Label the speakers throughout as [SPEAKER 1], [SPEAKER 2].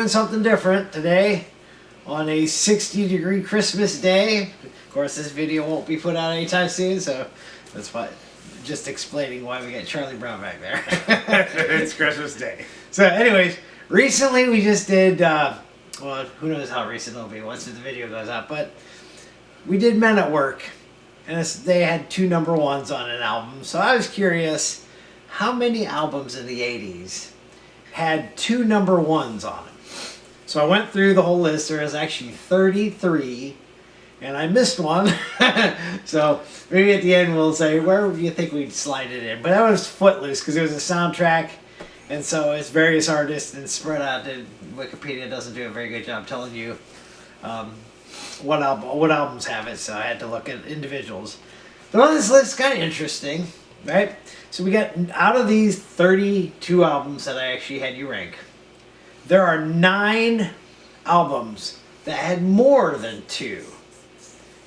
[SPEAKER 1] doing something different today on a 60-degree Christmas day. Of course, this video won't be put out anytime soon, so that's why. Just explaining why we got Charlie Brown back there.
[SPEAKER 2] It's Christmas Day.
[SPEAKER 1] So, anyways, recently we just did. Well, who knows how recent it'll be once the video goes up, but we did Men at Work, and they had 2 number ones on an album. So I was curious, how many albums in the 80s had 2 number ones on them? So I went through the whole list. There was actually 33, and I missed one. So maybe at the end we'll say, where do you think we'd slide it in? But that was Footloose, because it was a soundtrack, and so it's various artists and spread out. Wikipedia doesn't do a very good job telling you what albums have it, so I had to look at individuals. But on this list, kind of interesting, right? So we got, out of these 32 albums that I actually had you rank, there are 9 albums that had more than 2.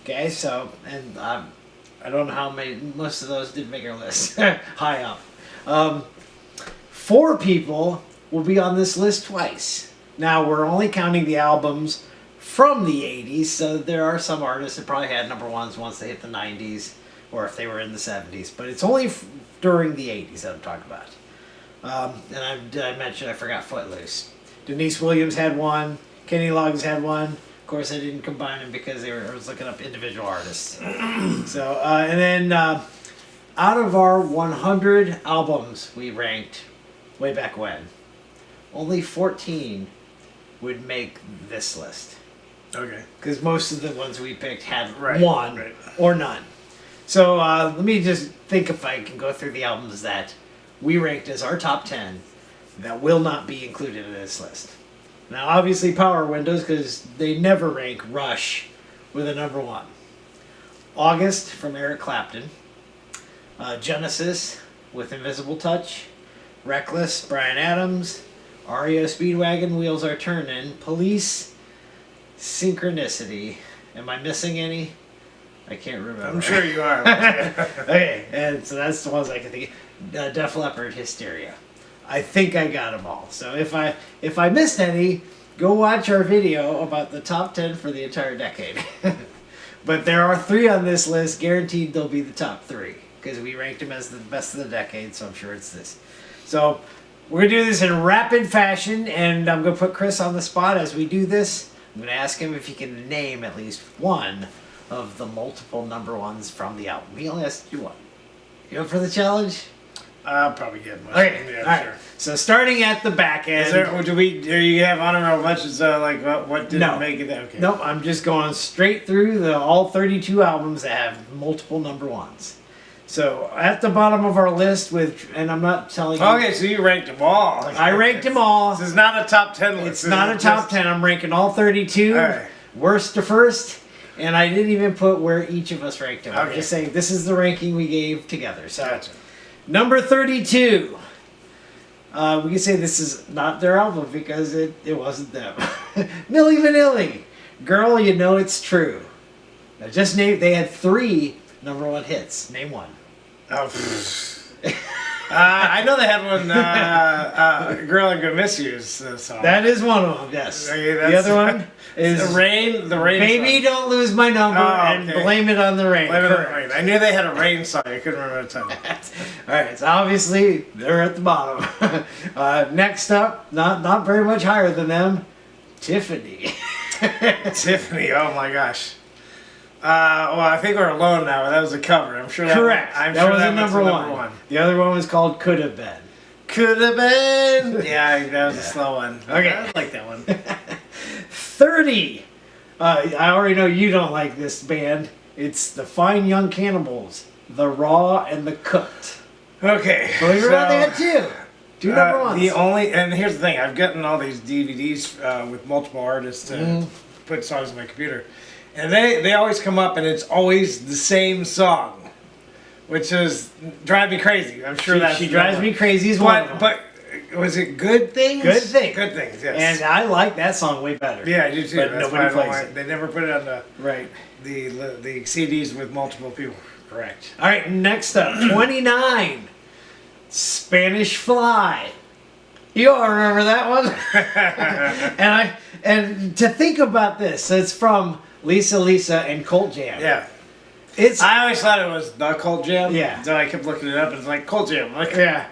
[SPEAKER 1] Okay, so, and I don't know how many, most of those didn't make our list high up. 4 people will be on this list twice. Now, we're only counting the albums from the 80s, so there are some artists that probably had number ones once they hit the 90s, or if they were in the 70s, but it's only during the 80s that I'm talking about. And I mentioned I forgot Footloose. Denise Williams had one, Kenny Loggins had one. Of course, I didn't combine them because I was looking up individual artists. So, and then out of our 100 albums we ranked way back when, only 14 would make this list.
[SPEAKER 2] Okay.
[SPEAKER 1] Because most of the ones we picked had
[SPEAKER 2] Right,
[SPEAKER 1] one
[SPEAKER 2] right.
[SPEAKER 1] or none. So let me just think if I can go through the albums that we ranked as our top 10 that will not be included in this list. Now, obviously, Power Windows, because they never rank Rush with a number 1. August from Eric Clapton. Genesis with Invisible Touch. Reckless, Bryan Adams. REO Speedwagon, Wheels Are Turning. Police, Synchronicity. Am I missing any? I can't remember.
[SPEAKER 2] I'm sure you are.
[SPEAKER 1] Okay, and so that's the ones I can think of. Def Leppard, Hysteria. I think I got them all. So if I missed any, go watch our video about the top 10 for the entire decade. But there are 3 on this list. Guaranteed they'll be the top 3 because we ranked them as the best of the decade, so I'm sure it's this. So we're going to do this in rapid fashion, and I'm going to put Chris on the spot as we do this. I'm going to ask him if he can name at least one of the multiple number ones from the album. He only has to do one. You up for the challenge?
[SPEAKER 2] I'll probably get one.
[SPEAKER 1] Okay,
[SPEAKER 2] Yeah,
[SPEAKER 1] all right.
[SPEAKER 2] sure.
[SPEAKER 1] So starting at the back end.
[SPEAKER 2] Is there, do you have honorable mentions? Like what didn't make it? Okay.
[SPEAKER 1] Nope, I'm just going straight through all 32 albums that have multiple number ones. So at the bottom of our list and I'm not telling you.
[SPEAKER 2] Okay, so you ranked them all.
[SPEAKER 1] I ranked them all.
[SPEAKER 2] This is not a top 10 list.
[SPEAKER 1] It's not a top 10. I'm ranking all 32,
[SPEAKER 2] All right.
[SPEAKER 1] worst to first, and I didn't even put where each of us ranked them. I'm
[SPEAKER 2] Okay.
[SPEAKER 1] just saying this is the ranking we gave together. So
[SPEAKER 2] Gotcha.
[SPEAKER 1] number 32. We can say this is not their album because it wasn't them. Milli Vanilli, Girl, You Know It's True. Now just name. They had 3 number 1 hits. Name one.
[SPEAKER 2] Oh, I know they had one. Girl, I'm gonna miss you. Song.
[SPEAKER 1] That is one of them. Yes.
[SPEAKER 2] Okay,
[SPEAKER 1] the other one is
[SPEAKER 2] the rain. The rain.
[SPEAKER 1] Baby,
[SPEAKER 2] song.
[SPEAKER 1] Don't Lose My Number,
[SPEAKER 2] Oh,
[SPEAKER 1] and
[SPEAKER 2] okay.
[SPEAKER 1] Blame It on the Rain.
[SPEAKER 2] Blame It on the
[SPEAKER 1] Correct.
[SPEAKER 2] Rain. I knew they had a rain song. I couldn't remember the title.
[SPEAKER 1] All right, so obviously they're at the bottom. Next up, not very much higher than them, Tiffany.
[SPEAKER 2] Tiffany. Oh my gosh. Well, I think we're alone now. That was a cover. I'm sure.
[SPEAKER 1] Correct.
[SPEAKER 2] I'm
[SPEAKER 1] that
[SPEAKER 2] sure
[SPEAKER 1] was
[SPEAKER 2] that
[SPEAKER 1] the number one. The other one was called Could Have Been.
[SPEAKER 2] Could have been. Yeah, that was a slow one.
[SPEAKER 1] Okay.
[SPEAKER 2] I like that one.
[SPEAKER 1] 30. I already know you don't like this band. It's the Fine Young Cannibals, The Raw and the Cooked.
[SPEAKER 2] Okay.
[SPEAKER 1] Believe it or not, they had 2 number ones.
[SPEAKER 2] And here's the thing. I've gotten all these DVDs with multiple artists to put songs on my computer, and they always come up, and it's always the same song, which is drive me crazy. I'm sure
[SPEAKER 1] She Drives Me Crazy is one of them.
[SPEAKER 2] But was it Good Things?
[SPEAKER 1] Good Things.
[SPEAKER 2] Good Things. Yes.
[SPEAKER 1] And I like that song way better.
[SPEAKER 2] Yeah, I do too.
[SPEAKER 1] But
[SPEAKER 2] That's
[SPEAKER 1] nobody
[SPEAKER 2] why I don't
[SPEAKER 1] plays
[SPEAKER 2] like-
[SPEAKER 1] it.
[SPEAKER 2] They never put it on
[SPEAKER 1] Right.
[SPEAKER 2] the CDs with multiple people.
[SPEAKER 1] Correct. All right, next up, 29. Spanish Fly. You all remember that one? and to think about this, so it's from Lisa Lisa and Colt Jam.
[SPEAKER 2] Yeah.
[SPEAKER 1] It's
[SPEAKER 2] I always thought it was the Colt Jam.
[SPEAKER 1] Yeah.
[SPEAKER 2] So I kept looking it up and it's like Colt Jam. Like,
[SPEAKER 1] yeah.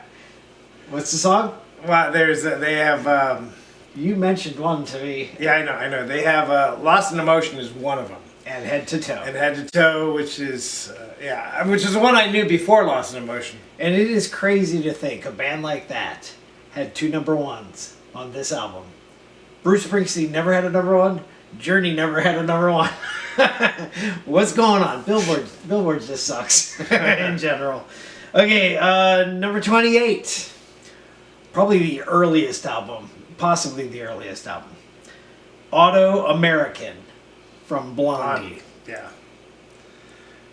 [SPEAKER 1] What's the song?
[SPEAKER 2] well, they have,
[SPEAKER 1] You mentioned one to me.
[SPEAKER 2] yeah, I know. They have, Lost in Emotion is one of them.
[SPEAKER 1] And Head to Toe.
[SPEAKER 2] And Head to Toe, which is, which is the one I knew before Lost in Emotion.
[SPEAKER 1] And it is crazy to think a band like that had 2 number ones on this album. Bruce Springsteen never had a number one. Journey never had a number one. What's going on? Billboard just sucks in general. Okay, number 28. Probably the earliest album. Possibly the earliest album. Auto American from Blondie.
[SPEAKER 2] Yeah.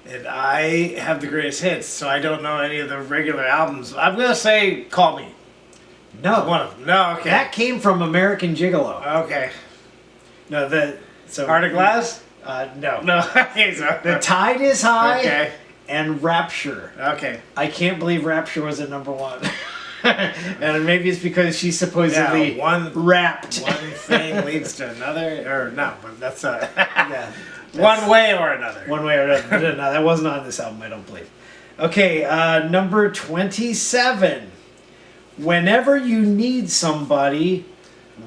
[SPEAKER 2] And I have the greatest hits, so I don't know any of the regular albums. I'm going to say Call Me.
[SPEAKER 1] No.
[SPEAKER 2] One of them. No, okay.
[SPEAKER 1] That came from American Gigolo.
[SPEAKER 2] Okay.
[SPEAKER 1] No, so
[SPEAKER 2] Heart of Glass?
[SPEAKER 1] No.
[SPEAKER 2] No. Okay, so.
[SPEAKER 1] The Tide is High
[SPEAKER 2] Okay.
[SPEAKER 1] and Rapture.
[SPEAKER 2] Okay.
[SPEAKER 1] I can't believe Rapture was a number one. And maybe it's because she supposedly rapped.
[SPEAKER 2] One thing leads to another, or no, but that's
[SPEAKER 1] Yeah,
[SPEAKER 2] one way or another.
[SPEAKER 1] one way or another. But no, that wasn't on this album, I don't believe. Okay, number 27. Whenever You Need Somebody,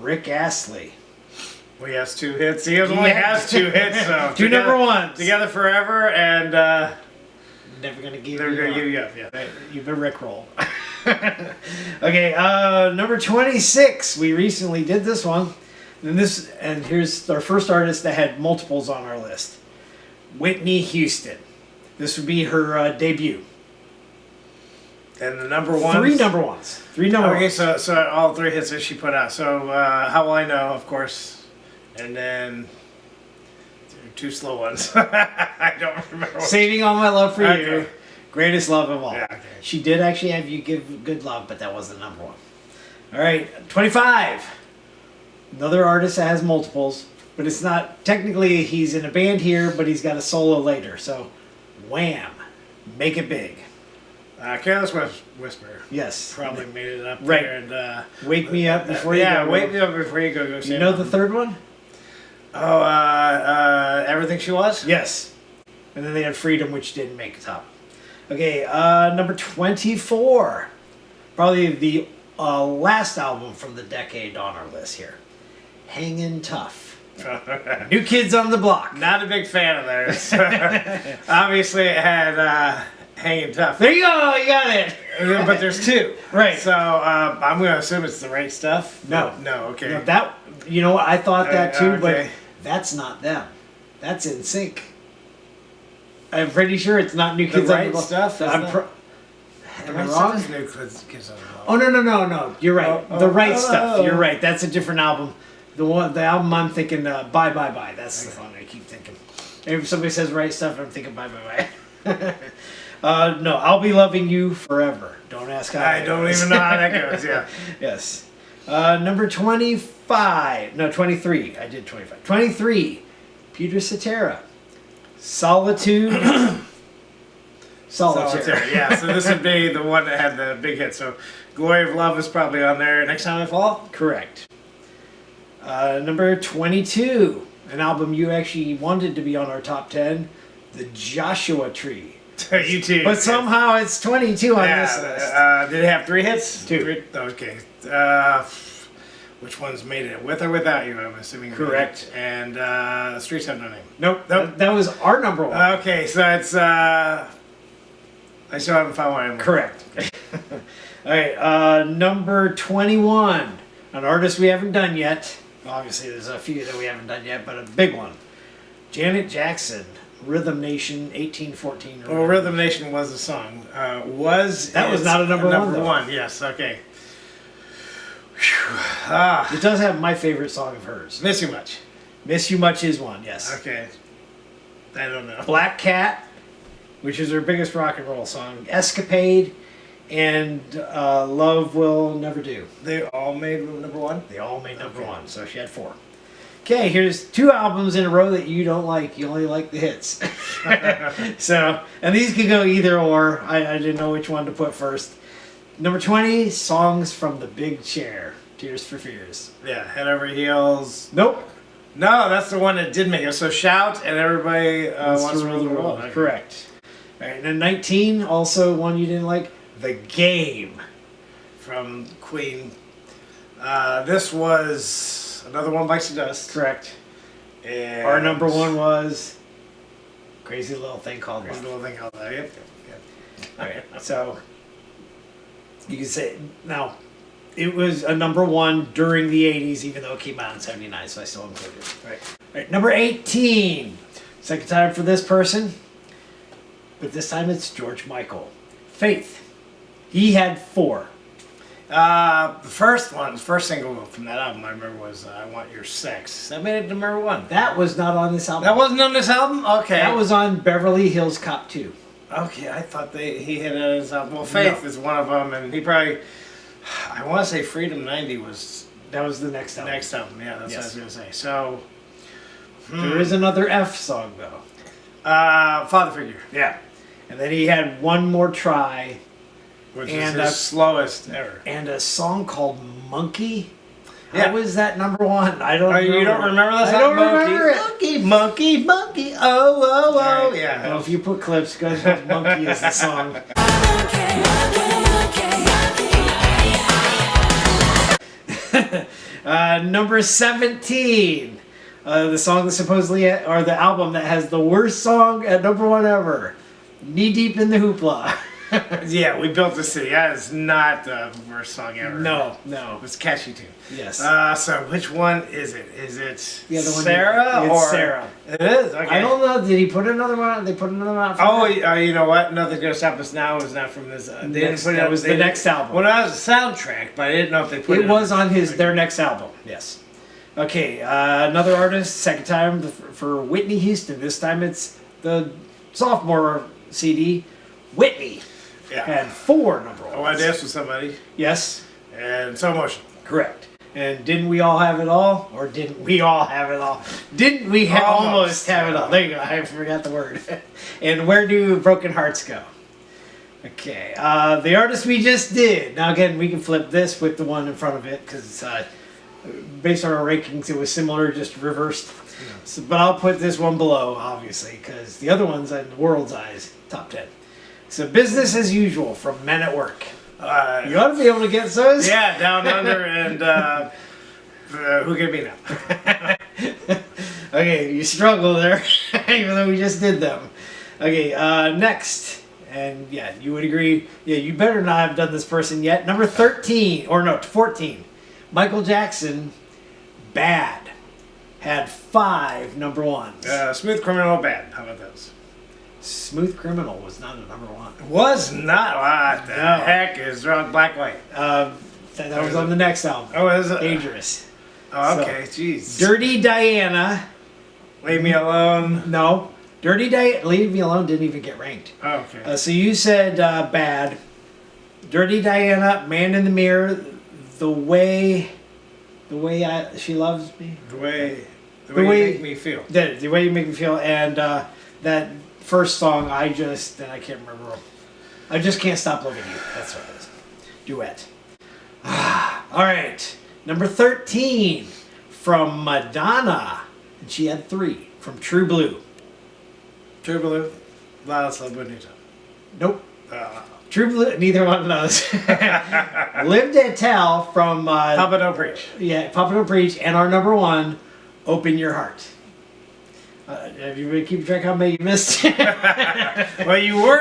[SPEAKER 1] Rick Astley.
[SPEAKER 2] Well, he has 2 hits. He only has 2 hits, so.
[SPEAKER 1] Two number ones.
[SPEAKER 2] Together Forever and
[SPEAKER 1] Never Gonna Give
[SPEAKER 2] They're
[SPEAKER 1] You
[SPEAKER 2] going to
[SPEAKER 1] Up.
[SPEAKER 2] give you up, yeah.
[SPEAKER 1] You've been Rickroll. Okay, number 26. We recently did this one. And here's our first artist that had multiples on our list. Whitney Houston. This would be her debut.
[SPEAKER 2] And the number one.
[SPEAKER 1] 3 number ones. 3 number
[SPEAKER 2] Okay,
[SPEAKER 1] ones.
[SPEAKER 2] so all 3 hits that she put out. So How Will I Know, of course, and then 2 slow ones. I don't remember.
[SPEAKER 1] Saving All My Love for You.
[SPEAKER 2] Okay.
[SPEAKER 1] Greatest Love of All.
[SPEAKER 2] Yeah, okay.
[SPEAKER 1] She did actually have You Give Good Love, but that wasn't number one. All right, 25. Another artist that has multiples, but it's not technically he's in a band here, but he's got a solo later. So, Wham, Make It Big.
[SPEAKER 2] Careless Whisper.
[SPEAKER 1] Yes,
[SPEAKER 2] Probably made it up
[SPEAKER 1] Right.
[SPEAKER 2] there. And,
[SPEAKER 1] Wake Me Up Before You
[SPEAKER 2] yeah,
[SPEAKER 1] Go.
[SPEAKER 2] Wake Me Up Before You Go.
[SPEAKER 1] You know the third one?
[SPEAKER 2] Oh, Everything She Was?
[SPEAKER 1] Yes. And then they had Freedom, which didn't make the top. Okay, number 24. Probably the last album from the decade on our list here. Hangin' Tough. New Kids on the Block.
[SPEAKER 2] Not a big fan of theirs. Obviously, it had Hanging Tough.
[SPEAKER 1] There you go, you got it.
[SPEAKER 2] But there's 2.
[SPEAKER 1] Right.
[SPEAKER 2] So I'm going to assume it's the right stuff.
[SPEAKER 1] No.
[SPEAKER 2] No, okay.
[SPEAKER 1] No, that, you know, I thought that too, but
[SPEAKER 2] Okay.
[SPEAKER 1] that's not them. That's In Sync. I'm pretty sure it's not New
[SPEAKER 2] The
[SPEAKER 1] Kids on
[SPEAKER 2] Right
[SPEAKER 1] the Block.
[SPEAKER 2] Stuff?
[SPEAKER 1] Am I wrong?
[SPEAKER 2] New Kids on the Block.
[SPEAKER 1] Oh no! You're right.
[SPEAKER 2] Oh,
[SPEAKER 1] The Right
[SPEAKER 2] oh,
[SPEAKER 1] Stuff.
[SPEAKER 2] oh.
[SPEAKER 1] You're right. That's a different album. The album I'm thinking, Bye Bye Bye. That's the one I keep thinking. If somebody says Right Stuff, I'm thinking Bye Bye Bye. No, I'll Be Loving You Forever. Don't ask how.
[SPEAKER 2] I
[SPEAKER 1] that
[SPEAKER 2] don't
[SPEAKER 1] goes.
[SPEAKER 2] even know how that goes, yeah.
[SPEAKER 1] Yes. Number 25. No, 23. I did 25. 23. Peter Cetera. Solitude. Solitaire.
[SPEAKER 2] Yeah, so this would be the one that had the big hit. So Glory of Love is probably on there. Next Time I Fall?
[SPEAKER 1] Correct. Number 22. An album you actually wanted to be on our top 10. The Joshua Tree.
[SPEAKER 2] You too.
[SPEAKER 1] But somehow it's 22 on this list.
[SPEAKER 2] Did it have 3 hits?
[SPEAKER 1] 2.
[SPEAKER 2] Okay. Which one's made it? With or Without You, I'm assuming.
[SPEAKER 1] Correct.
[SPEAKER 2] And Streets Have No Name.
[SPEAKER 1] Nope.
[SPEAKER 2] Nope.
[SPEAKER 1] That was our number one.
[SPEAKER 2] Okay, so it's I still haven't found one.
[SPEAKER 1] Correct. All right. Number 21. An artist we haven't done yet. Obviously, there's a few that we haven't done yet, but a big one. Janet Jackson. Rhythm Nation, 1814.
[SPEAKER 2] Well, Rhythm Nation was the song.
[SPEAKER 1] That was not a number one,
[SPEAKER 2] Number
[SPEAKER 1] though.
[SPEAKER 2] 1, yes. Okay.
[SPEAKER 1] It does have my favorite song of hers.
[SPEAKER 2] Miss You Much.
[SPEAKER 1] Miss You Much is one, yes.
[SPEAKER 2] Okay. I don't know.
[SPEAKER 1] Black Cat, which is her biggest rock and roll song. Escapade, and Love Will Never Do.
[SPEAKER 2] They all made number 1?
[SPEAKER 1] They all made number one, so she had 4. Okay, here's 2 albums in a row that you don't like. You only like the hits. So, and these could go either or. I didn't know which one to put first. Number 20, Songs from the Big Chair. Tears for Fears.
[SPEAKER 2] Yeah, Head Over Heels.
[SPEAKER 1] Nope.
[SPEAKER 2] No, that's the one that did make it. So Shout and Everybody Wants to Rule the World. Okay.
[SPEAKER 1] Correct. All right, and then 19, also one you didn't like, The Game.
[SPEAKER 2] From Queen. This was Another One Bites the Dust.
[SPEAKER 1] Correct.
[SPEAKER 2] And
[SPEAKER 1] Our number 1 was Crazy Little Thing Called
[SPEAKER 2] Crazy
[SPEAKER 1] Love.
[SPEAKER 2] Little Thing Called Love. Yep.
[SPEAKER 1] All right, so you can say, now, it was a number 1 during the 80s, even though it came out in 79, so I still included it.
[SPEAKER 2] Right.
[SPEAKER 1] All right, number 18. Second time for this person, but this time it's George Michael. Faith. He had 4.
[SPEAKER 2] The first single from that album I remember was I Want Your Sex. That made it to number 1.
[SPEAKER 1] That was not on this album.
[SPEAKER 2] That wasn't on this album? Okay.
[SPEAKER 1] That was on Beverly Hills Cop 2.
[SPEAKER 2] Okay, I thought he had it on his album. Well, Faith is one of them, and he probably, I want to say Freedom 90 was
[SPEAKER 1] That was the next
[SPEAKER 2] the
[SPEAKER 1] album.
[SPEAKER 2] next album. Yeah, that's
[SPEAKER 1] Yes.
[SPEAKER 2] what I was going to say. So,
[SPEAKER 1] There is another F song, though.
[SPEAKER 2] Father Figure.
[SPEAKER 1] Yeah. And then he had One More Try
[SPEAKER 2] Which
[SPEAKER 1] And,
[SPEAKER 2] is his slowest ever.
[SPEAKER 1] and a song called Monkey.
[SPEAKER 2] Yeah.
[SPEAKER 1] How was that number 1? I don't remember.
[SPEAKER 2] You don't remember that
[SPEAKER 1] I
[SPEAKER 2] song?
[SPEAKER 1] don't
[SPEAKER 2] Monkey,
[SPEAKER 1] remember it.
[SPEAKER 2] Monkey, monkey, monkey, oh, oh, oh.
[SPEAKER 1] All right.
[SPEAKER 2] Yeah.
[SPEAKER 1] Well, if you put clips, because Monkey is the song. Number 17. The song that supposedly, or the album that has the worst song at number 1 ever. Knee Deep in the Hoopla.
[SPEAKER 2] Yeah, We Built the City. That is not the worst song ever.
[SPEAKER 1] No.
[SPEAKER 2] It was catchy too.
[SPEAKER 1] Yes.
[SPEAKER 2] So which one is it? Is it
[SPEAKER 1] The other one,
[SPEAKER 2] Sarah
[SPEAKER 1] it's
[SPEAKER 2] or
[SPEAKER 1] Sarah.
[SPEAKER 2] It is. Okay.
[SPEAKER 1] I don't know. Did he put another one out? They put another one out?
[SPEAKER 2] Oh, you know what? Nothing's Gonna Stop Us Now is not from this. They didn't put it.
[SPEAKER 1] That was the next album.
[SPEAKER 2] Well, that was a soundtrack, but I didn't know if they put it.
[SPEAKER 1] It was on their next album. Yes. Okay. Another artist. Second time for Whitney Houston. This time it's the sophomore CD. Whitney
[SPEAKER 2] Yeah.
[SPEAKER 1] had 4 number 1s.
[SPEAKER 2] I Want to Dance with Somebody
[SPEAKER 1] Yes.
[SPEAKER 2] and So Emotional.
[SPEAKER 1] Correct. And didn't we all have it all? Or didn't we all have it all? Didn't we almost have it all? There you go. I forgot the word. And Where Do Broken Hearts Go? Okay. The artist we just did. Now again, we can flip this with the one in front of it because based on our rankings, it was similar, just reversed. So, but I'll put this one below, obviously, because the other one's in the world's eyes, top 10. So Business as Usual from Men at Work. You ought to be able to get those.
[SPEAKER 2] Yeah, Down Under and Who Can It Be Now?
[SPEAKER 1] Okay, you struggle there, even though we just did them. Okay, next. And yeah, you would agree. Yeah, you better not have done this person yet. Number 13, or no, 14. Michael Jackson, Bad. Had 5 number 1s.
[SPEAKER 2] Smooth Criminal, Bad. How about those?
[SPEAKER 1] Smooth Criminal was not a number 1.
[SPEAKER 2] Was not. What the
[SPEAKER 1] No.
[SPEAKER 2] heck is wrong? Black White.
[SPEAKER 1] That was on the next album.
[SPEAKER 2] Oh, is it?
[SPEAKER 1] Dangerous.
[SPEAKER 2] Oh, okay. Jeez.
[SPEAKER 1] Dirty Diana.
[SPEAKER 2] Leave Me Alone.
[SPEAKER 1] No. Dirty Diana. Leave Me Alone didn't even get ranked.
[SPEAKER 2] Oh, okay.
[SPEAKER 1] So you said Bad. Dirty Diana, Man in the Mirror, The Way She Loves Me.
[SPEAKER 2] The way
[SPEAKER 1] The
[SPEAKER 2] you
[SPEAKER 1] way-
[SPEAKER 2] make me feel.
[SPEAKER 1] The Way You Make Me Feel, and that first song, I can't remember. I Just Can't Stop Loving You. That's what it is. Duet. All right. Number 13 from Madonna. And she had 3 from True Blue.
[SPEAKER 2] True Blue. La La Bonita.
[SPEAKER 1] Nope. True Blue, neither one of those. Live to Tell from
[SPEAKER 2] Papa Don't Preach.
[SPEAKER 1] Papa Don't Preach, and our number 1, Open Your Heart. Have you been keeping track how many you missed?
[SPEAKER 2] Well, you were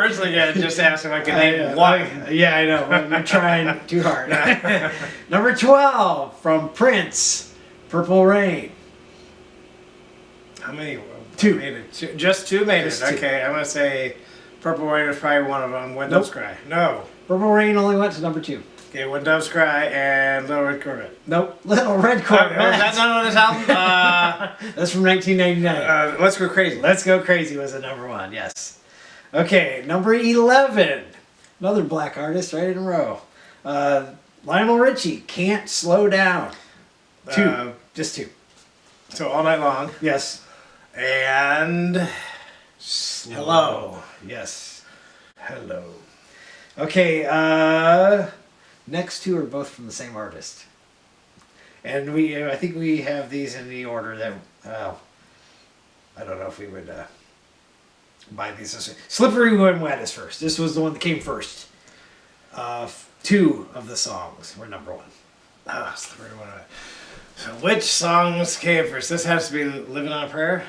[SPEAKER 2] originally going to just ask if I could name one.
[SPEAKER 1] Yeah, I know. Well, you're trying too hard. Number 12 from Prince, Purple Rain.
[SPEAKER 2] How many?
[SPEAKER 1] 2.
[SPEAKER 2] Made it? Just 2 made
[SPEAKER 1] Just
[SPEAKER 2] it.
[SPEAKER 1] 2.
[SPEAKER 2] Okay, I'm going to say Purple Rain was probably one of them. When Doves
[SPEAKER 1] Nope.
[SPEAKER 2] Cry. No.
[SPEAKER 1] Purple Rain only went to number 2.
[SPEAKER 2] Okay, When Doves Cry and Little Red Corvette.
[SPEAKER 1] Nope. Little Red
[SPEAKER 2] Was
[SPEAKER 1] Corvette.
[SPEAKER 2] that not on this album?
[SPEAKER 1] That's from 1999.
[SPEAKER 2] Let's Go Crazy.
[SPEAKER 1] Let's Go Crazy was a number 1, yes. Okay, number 11. Another black artist right in a row. Lionel Richie, Can't Slow Down. 2. Just 2.
[SPEAKER 2] So All Night Long.
[SPEAKER 1] Yes.
[SPEAKER 2] And Hello.
[SPEAKER 1] Yes. Hello. Okay, next two are both from the same artist. And I think we have these in the order that, I don't know if we would buy these. Slippery When Wet is first. This was the one that came first. Two of the songs were number one.
[SPEAKER 2] Slippery When Wet. So which songs came first? This has to be Living on a Prayer?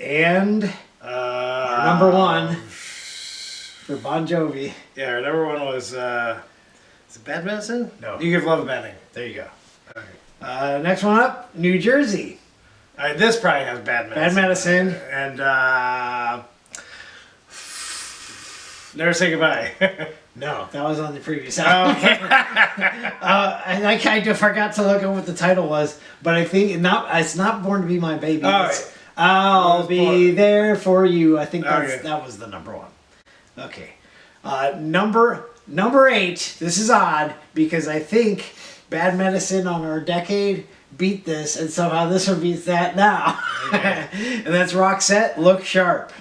[SPEAKER 1] And our number one for Bon Jovi.
[SPEAKER 2] Yeah, our number one was, is it Bad Medicine?
[SPEAKER 1] No.
[SPEAKER 2] You Give Love a Bad Name.
[SPEAKER 1] There you go.
[SPEAKER 2] Okay.
[SPEAKER 1] Next one up, New Jersey.
[SPEAKER 2] All right, this probably has Bad Medicine.
[SPEAKER 1] Bad Medicine.
[SPEAKER 2] And, Never Say Goodbye.
[SPEAKER 1] No, that was on the previous album.
[SPEAKER 2] Okay.
[SPEAKER 1] And I kind of forgot to look at what the title was, but I think it's not Born to Be My Baby.
[SPEAKER 2] All
[SPEAKER 1] It's
[SPEAKER 2] right.
[SPEAKER 1] I'll be there for you. I think
[SPEAKER 2] Okay.
[SPEAKER 1] that was the number one. Okay. Number 8. This is odd because I think Bad Medicine on our decade beat this, and somehow this one beats that now.
[SPEAKER 2] Okay.
[SPEAKER 1] And that's Roxette, Look Sharp.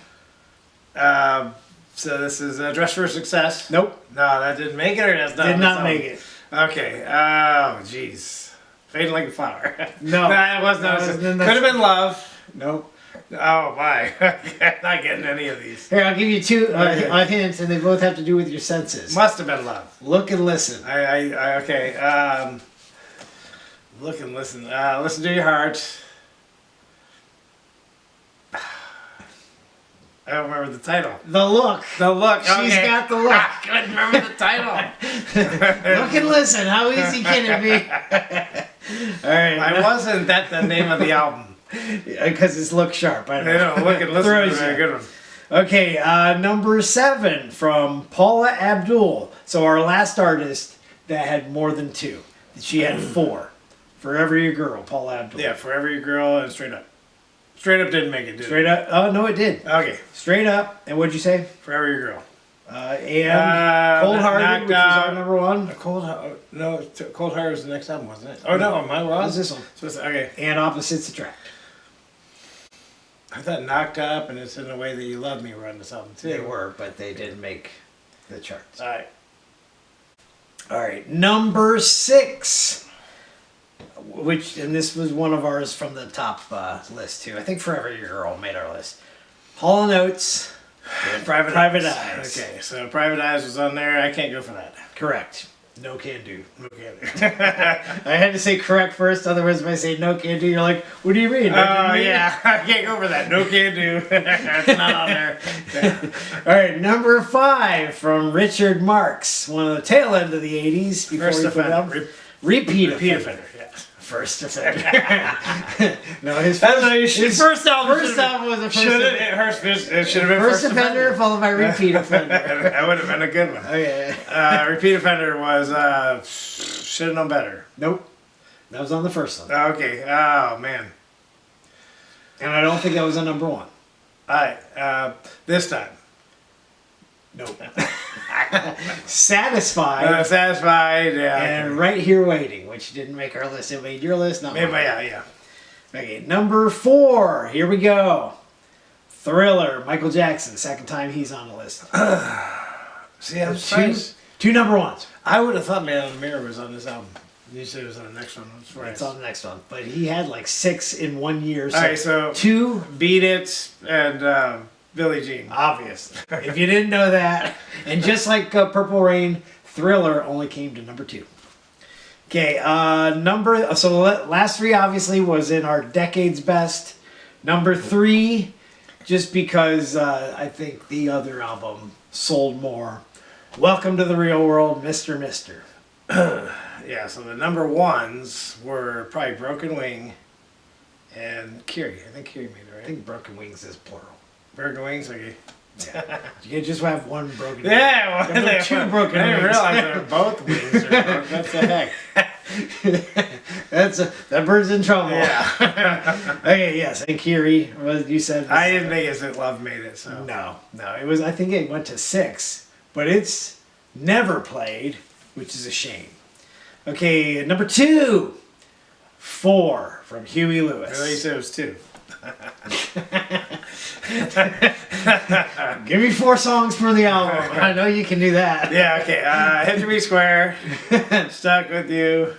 [SPEAKER 2] So this is Dress for Success.
[SPEAKER 1] Nope.
[SPEAKER 2] No, that didn't make it, or that's not.
[SPEAKER 1] Did not make it.
[SPEAKER 2] Okay. Oh, jeez. Fading Like a Flower.
[SPEAKER 1] No.
[SPEAKER 2] That was not.
[SPEAKER 1] That was-
[SPEAKER 2] Could have been Love.
[SPEAKER 1] Nope.
[SPEAKER 2] Oh my! Not getting any of these.
[SPEAKER 1] Here, I'll give you two
[SPEAKER 2] Okay.
[SPEAKER 1] hints, and they both have to do with your senses.
[SPEAKER 2] Must have been Love.
[SPEAKER 1] Look and listen.
[SPEAKER 2] I okay. Look and listen. Listen to your heart. I don't remember the title.
[SPEAKER 1] The look.
[SPEAKER 2] The Look.
[SPEAKER 1] She's
[SPEAKER 2] Okay.
[SPEAKER 1] got the look.
[SPEAKER 2] I couldn't remember the title.
[SPEAKER 1] Look and listen. How easy can it be? All right.
[SPEAKER 2] I wasn't that the name of the album.
[SPEAKER 1] Because it's Look Sharp. I know.
[SPEAKER 2] Look and listen
[SPEAKER 1] Throws
[SPEAKER 2] is a
[SPEAKER 1] you.
[SPEAKER 2] good one.
[SPEAKER 1] Okay, number 7 from Paula Abdul. So our last artist that had more than 2. She had 4. Forever Your Girl, Paula Abdul.
[SPEAKER 2] Yeah, Forever Your Girl and Straight Up. Straight Up didn't make it, did it?
[SPEAKER 1] Straight up. Oh, no, it did.
[SPEAKER 2] Okay,
[SPEAKER 1] Straight up. And what'd you say?
[SPEAKER 2] Forever Your Girl.
[SPEAKER 1] And Cold Hearted,
[SPEAKER 2] Knocked
[SPEAKER 1] which was our
[SPEAKER 2] Out.
[SPEAKER 1] number 1.
[SPEAKER 2] Cold Heart was the next album, wasn't it? Oh no, mine
[SPEAKER 1] What was
[SPEAKER 2] was.
[SPEAKER 1] this one?
[SPEAKER 2] So it's, okay,
[SPEAKER 1] And Opposites Attract.
[SPEAKER 2] I thought Knocked Up and It's in the Way That You Love Me were on this album too.
[SPEAKER 1] They were, but they didn't make the charts.
[SPEAKER 2] All right.
[SPEAKER 1] All right, number 6, and this was one of ours from the top list too. I think Forever Your Girl made our list. Hall & Oates,
[SPEAKER 2] Private
[SPEAKER 1] Eyes.
[SPEAKER 2] Okay, so Private Eyes was on there. I can't go for that.
[SPEAKER 1] Correct. No can do.
[SPEAKER 2] Okay.
[SPEAKER 1] I had to say correct first, otherwise if I say no can do, you're like, what do you mean?
[SPEAKER 2] Oh yeah, I can't go for that. No can do. It's not on there. Yeah.
[SPEAKER 1] All right, number 5 from Richard Marx, one of the tail end of the 80s. Before
[SPEAKER 2] First
[SPEAKER 1] we put
[SPEAKER 2] Offender.
[SPEAKER 1] out Repeat
[SPEAKER 2] Repeat
[SPEAKER 1] Offender.
[SPEAKER 2] Offender. Yeah.
[SPEAKER 1] First Offender. No, his
[SPEAKER 2] His first album.
[SPEAKER 1] first album was a first
[SPEAKER 2] Should
[SPEAKER 1] offender.
[SPEAKER 2] it should have been
[SPEAKER 1] First Offender followed by Repeat Offender.
[SPEAKER 2] That would have been a good one.
[SPEAKER 1] Okay.
[SPEAKER 2] Repeat Offender was should have known better.
[SPEAKER 1] Nope. That was on the first one.
[SPEAKER 2] Okay. Oh man.
[SPEAKER 1] And I don't think that was a number 1.
[SPEAKER 2] All right. This time.
[SPEAKER 1] Nope. Satisfied
[SPEAKER 2] Satisfied. Yeah.
[SPEAKER 1] and Right Here Waiting, which didn't make our list. It made your list, not
[SPEAKER 2] Maybe,
[SPEAKER 1] mine.
[SPEAKER 2] yeah.
[SPEAKER 1] Okay, number 4. Here we go. Thriller, Michael Jackson. Second time he's on the list.
[SPEAKER 2] See, I'm
[SPEAKER 1] Two,
[SPEAKER 2] surprised.
[SPEAKER 1] two number 1s.
[SPEAKER 2] I would have thought Man on the Mirror was on this album. You said it was on the next one. That's right.
[SPEAKER 1] It's on the next one. But he had like 6 in 1 year. So,
[SPEAKER 2] All right, so
[SPEAKER 1] 2
[SPEAKER 2] Beat It and Billie Jean.
[SPEAKER 1] obvious. If you didn't know that. And just like Purple Rain, Thriller only came to number 2. Okay, so the last 3 obviously was in our decade's best. Number 3, just because I think the other album sold more. Welcome to the Real World, Mr. Mister.
[SPEAKER 2] Yeah, so the number 1s were probably Broken Wing and Curie. I think Curie made it,
[SPEAKER 1] I
[SPEAKER 2] right?
[SPEAKER 1] think Broken Wings is plural.
[SPEAKER 2] Broken Wings, okay.
[SPEAKER 1] You can just have one broken wing.
[SPEAKER 2] Yeah,
[SPEAKER 1] There were 2 broken
[SPEAKER 2] I didn't
[SPEAKER 1] wings.
[SPEAKER 2] realize they're both wings are broken. What the heck?
[SPEAKER 1] That bird's in trouble.
[SPEAKER 2] Yeah.
[SPEAKER 1] Okay, yes, and Kiri, what you said.
[SPEAKER 2] I didn't think it's that Love made it, so.
[SPEAKER 1] No, it was. I think it went to 6, but it's never played, which is a shame. Okay, number 2, 4 from Huey Lewis.
[SPEAKER 2] I thought you said it was 2.
[SPEAKER 1] Give me 4 songs for the album. I know you can do that.
[SPEAKER 2] Yeah, okay. Hit to Be Square. Stuck With You.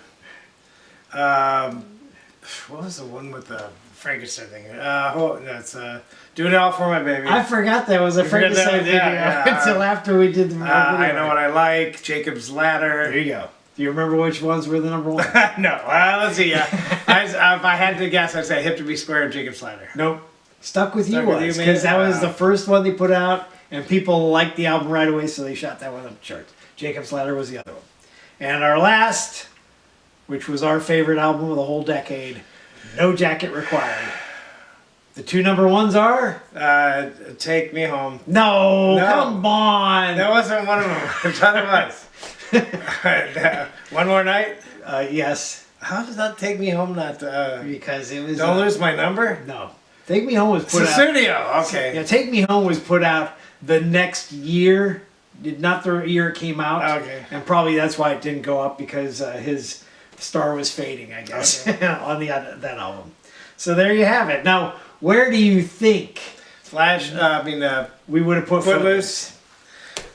[SPEAKER 2] What was the one with the Frankenstein thing? That's Do It All For My Baby.
[SPEAKER 1] I forgot that was a
[SPEAKER 2] forgot that
[SPEAKER 1] Frankenstein
[SPEAKER 2] was-
[SPEAKER 1] video
[SPEAKER 2] yeah.
[SPEAKER 1] until after we did the video.
[SPEAKER 2] I Know What I Like. Jacob's Ladder.
[SPEAKER 1] There you go. Do you remember which ones were the number 1?
[SPEAKER 2] No. Let's see. If I had to guess, I'd say Hip to Be Square and Jacob's Ladder.
[SPEAKER 1] Nope. Stuck With You
[SPEAKER 2] Stuck With
[SPEAKER 1] was,
[SPEAKER 2] You,
[SPEAKER 1] because that
[SPEAKER 2] man.
[SPEAKER 1] was the first one they put out, and people liked the album right away, so they shot that one up the charts. Jacob's Ladder was the other one. And our last, which was our favorite album of the whole decade, No Jacket Required. The 2 number 1s are?
[SPEAKER 2] Take Me Home.
[SPEAKER 1] No,
[SPEAKER 2] No.
[SPEAKER 1] come on.
[SPEAKER 2] That wasn't one of them. I thought it was. One More Night.
[SPEAKER 1] Yes,
[SPEAKER 2] How does that Take Me Home not?
[SPEAKER 1] because it was.
[SPEAKER 2] Don't Lose My Number.
[SPEAKER 1] No. Take Me Home was put out.
[SPEAKER 2] Studio. Okay.
[SPEAKER 1] Yeah, Take Me Home was put out the next year, not the year it came out.
[SPEAKER 2] Okay.
[SPEAKER 1] And probably that's why it didn't go up, because his star was fading, I guess, on that album. So there you have it. Now, where do you think
[SPEAKER 2] Flash.
[SPEAKER 1] we would have put
[SPEAKER 2] Footloose.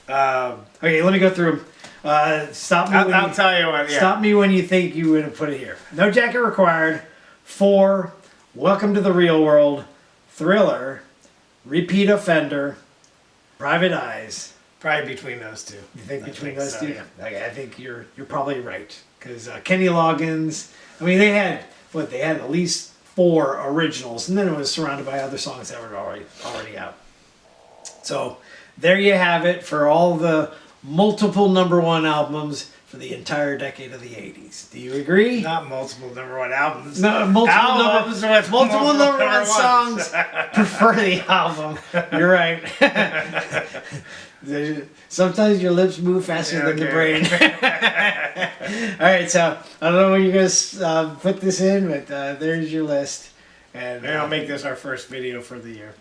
[SPEAKER 1] Okay, let me go through them. Stop me.
[SPEAKER 2] I'll tell you what. Yeah.
[SPEAKER 1] Stop me when you think you would have put it here. No Jacket Required. 4. Welcome to the Real World. Thriller. Repeat Offender. Private Eyes.
[SPEAKER 2] Probably between those two.
[SPEAKER 1] You think
[SPEAKER 2] I
[SPEAKER 1] between
[SPEAKER 2] think
[SPEAKER 1] those
[SPEAKER 2] so,
[SPEAKER 1] two?
[SPEAKER 2] yeah.
[SPEAKER 1] Okay, I think you're probably right, because Kenny Loggins. I mean, they had they had at least 4 originals, and then it was surrounded by other songs that were already out. So there you have it for all the multiple number 1 albums for the entire decade of the 80s. Do you agree?
[SPEAKER 2] Not multiple number 1 albums.
[SPEAKER 1] No, multiple
[SPEAKER 2] Albums with
[SPEAKER 1] multiple number 1
[SPEAKER 2] ones.
[SPEAKER 1] songs prefer the album. You're right. Sometimes your lips move faster than the
[SPEAKER 2] okay.
[SPEAKER 1] brain. All right, so I don't know when you're gonna put this in, but there's your list. And
[SPEAKER 2] Maybe I'll make this our first video for the year.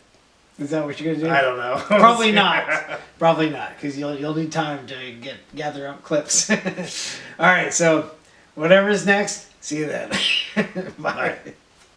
[SPEAKER 1] is that what you're gonna do?
[SPEAKER 2] I don't know.
[SPEAKER 1] Probably not. Probably not, because you'll need time to gather up clips. All right, so whatever's next, see you then. Bye.
[SPEAKER 2] Bye.